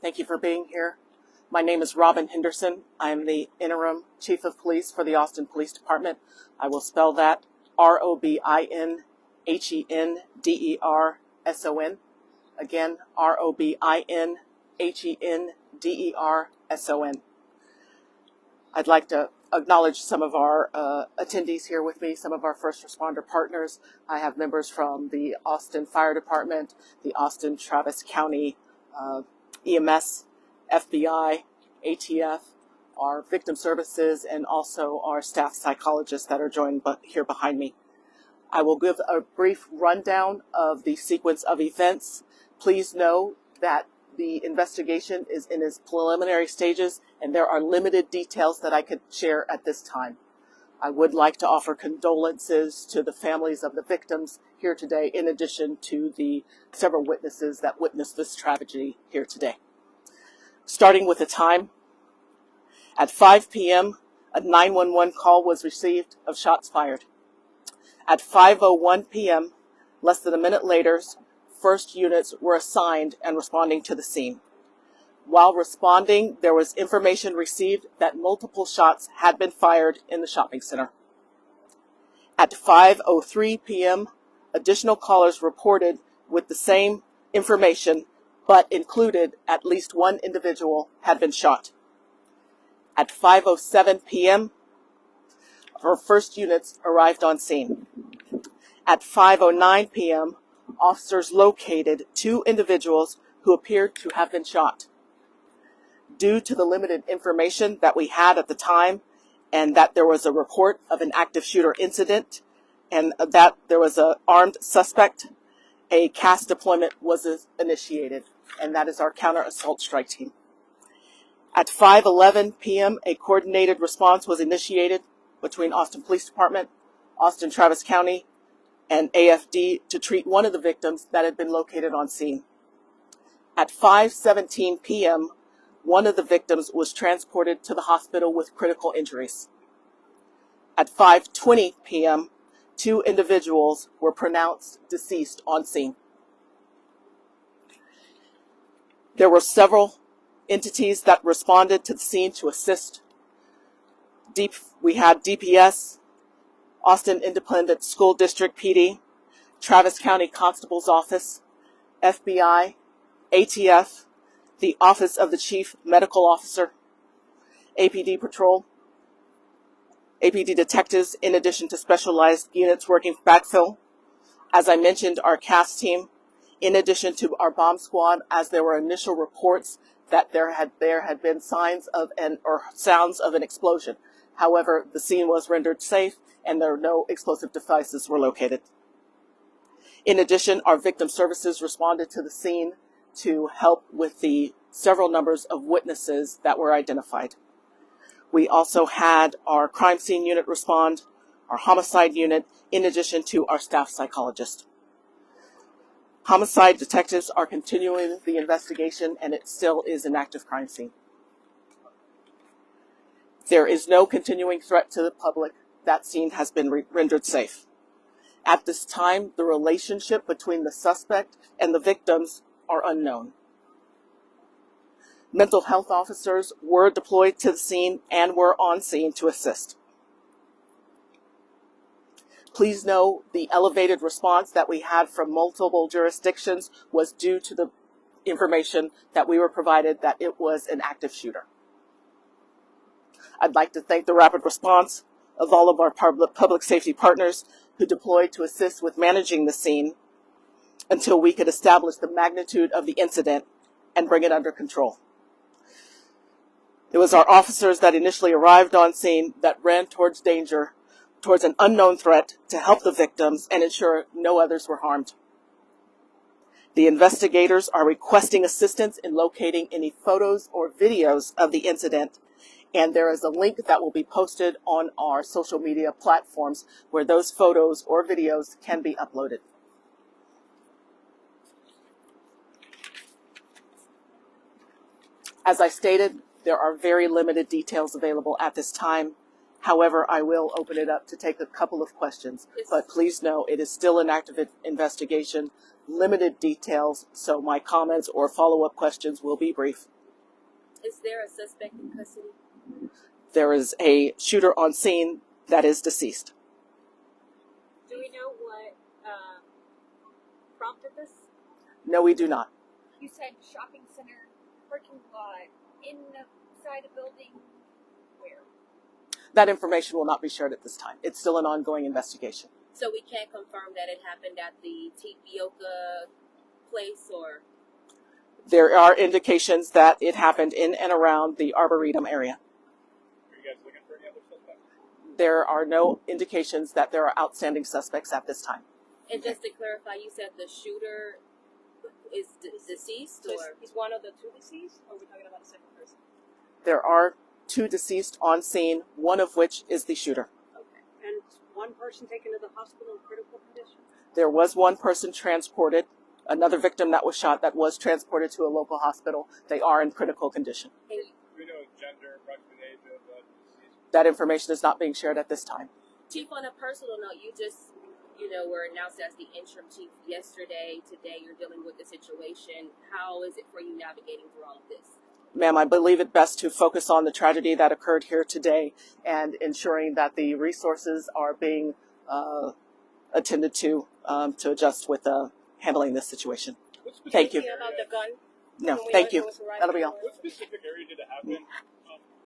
Thank you for being here. My name is Robin Henderson. I am the Interim Chief of Police for the Austin Police Department. I will spell that ROBINHENDERSON. Again, ROBINHENDERSON. I'd like to acknowledge some of our attendees here with me, some of our first responder partners. I have members from the Austin Fire Department, the Austin Travis County EMS, FBI, ATF, our victim services, and also our staff psychologists that are joined here behind me. I will give a brief rundown of the sequence of events. Please know that the investigation is in its preliminary stages, and there are limited details that I could share at this time. I would like to offer condolences to the families of the victims here today, in addition to the several witnesses that witnessed this tragedy here today. Starting with the time, at 5 p.m., a 911 call was received of shots fired. At 5:01 p.m., less than a minute later, first units were assigned and responding to the scene. While responding, there was information received that multiple shots had been fired in the shopping center. At 5:03 p.m., additional callers reported with the same information, but included at least one individual had been shot. At 5:07 p.m., our first units arrived on scene. At 5:09 p.m., officers located two individuals who appeared to have been shot. Due to the limited information that we had at the time, and that there was a report of an active shooter incident, and that there was an armed suspect, a CAS deployment was initiated, and that is our counter-assault strike team. At 5:11 p.m., a coordinated response was initiated between Austin Police Department, Austin Travis County, and AFD to treat one of the victims that had been located on scene. At 5:17 p.m., one of the victims was transported to the hospital with critical injuries. At 5:20 p.m., two individuals were pronounced deceased on scene. There were several entities that responded to the scene to assist. We had DPS, Austin Independent School District PD, Travis County Constable's Office, FBI, ATF, the Office of the Chief Medical Officer, APD Patrol, APD detectives, in addition to specialized units working backfill. As I mentioned, our CAS team, in addition to our bomb squad, as there were initial reports that there had been signs of sounds of an explosion. However, the scene was rendered safe and no explosive devices were located. In addition, our victim services responded to the scene to help with the several numbers of witnesses that were identified. We also had our crime scene unit respond, our homicide unit, in addition to our staff psychologist. Homicide detectives are continuing the investigation, and it still is an active crime scene. There is no continuing threat to the public. That scene has been rendered safe. At this time, the relationship between the suspect and the victims are unknown. Mental health officers were deployed to the scene and were on scene to assist. Please know the elevated response that we had from multiple jurisdictions was due to the information that we were provided that it was an active shooter. I'd like to thank the rapid response of all of our public safety partners who deployed to assist with managing the scene until we could establish the magnitude of the incident and bring it under control. It was our officers that initially arrived on scene that ran towards danger, towards an unknown threat, to help the victims and ensure no others were harmed. The investigators are requesting assistance in locating any photos or videos of the incident, and there is a link that will be posted on our social media platforms where those photos or videos can be uploaded. As I stated, there are very limited details available at this time. However, I will open it up to take a couple of questions, but please know it is still an active investigation, limited details, so my comments or follow-up questions will be brief. Is there a suspect in custody? There is a shooter on scene that is deceased. Do we know what prompted this? No, we do not. You said shopping center, parking lot, inside a building. Where? That information will not be shared at this time. It's still an ongoing investigation. So we can't confirm that it happened at the Tapioca place, or? There are indications that it happened in and around the Arboretum area. Are you guys looking for any other suspects? There are no indications that there are outstanding suspects at this time. And just to clarify, you said the shooter is deceased, or? He's one of the two deceased, or are we talking about a second person? There are 2 deceased on scene, one of which is the shooter. Okay. And one person taken to the hospital in critical condition? There was one person transported, another victim that was shot that was transported to a local hospital. They are in critical condition. Do we know gender, approximate age of the deceased? That information is not being shared at this time. Chief, on a personal note, you just, were announced as the interim chief yesterday. Today you're dealing with the situation. How is it for you navigating through all of this? Ma'am, I believe it best to focus on the tragedy that occurred here today and ensuring that the resources are being attended to adjust with handling this situation. Thank you. About the gun? No, thank you. That'll be all. What specific area did it happen?